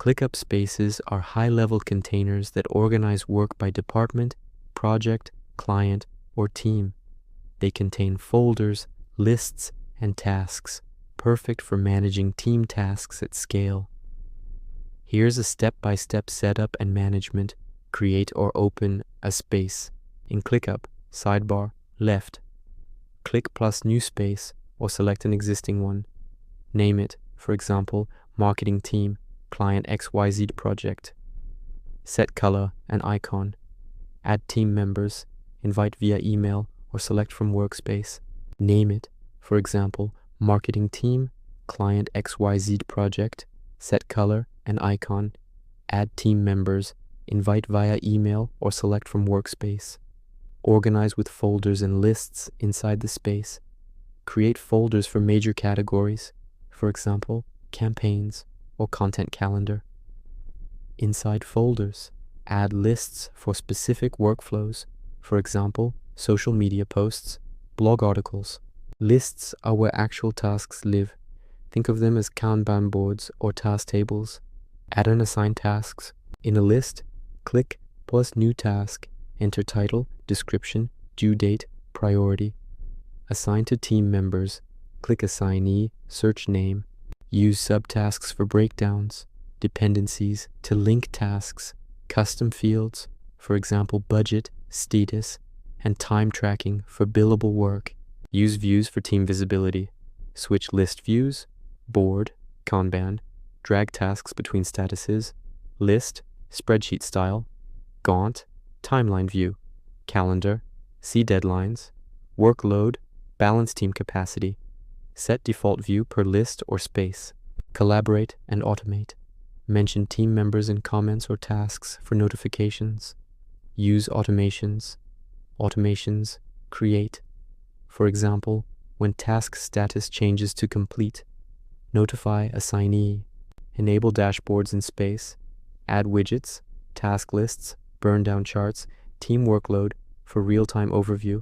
ClickUp spaces are high-level containers that organize work by department, project, client, or team. They contain folders, lists, and tasks, perfect for managing team tasks at scale. Here's a step-by-step setup and management. Create or open a space. In ClickUp, sidebar, left. Click plus new space or select an existing one. Name it, for example, marketing team, client XYZ project. Set color and icon. Add team members, invite via email or select from workspace. Name it, for example, marketing team, client XYZ project. Set color and icon. Add team members, invite via email or select from workspace. Organize with folders and lists inside the space. Create folders for major categories, for example, campaigns or content calendar. Inside folders, add lists for specific workflows, for example, social media posts, blog articles. Lists are where actual tasks live. Think of them as Kanban boards or task tables. Add and assign tasks. In a list, click plus new task, enter title, description, due date, priority. Assign to team members, click assignee, search name. Use subtasks for breakdowns, dependencies to link tasks, custom fields, for example budget, status, and time tracking for billable work. Use views for team visibility. Switch list views, board, Kanban, drag tasks between statuses, list, spreadsheet style, Gantt, timeline view, calendar, see deadlines, workload, balance team capacity. Set default view per list or space. Collaborate and automate. Mention team members in comments or tasks for notifications. Use automations. Automations create. For example, when task status changes to complete. Notify assignee. Enable dashboards in space. Add widgets, task lists, burn down charts, team workload for real-time overview.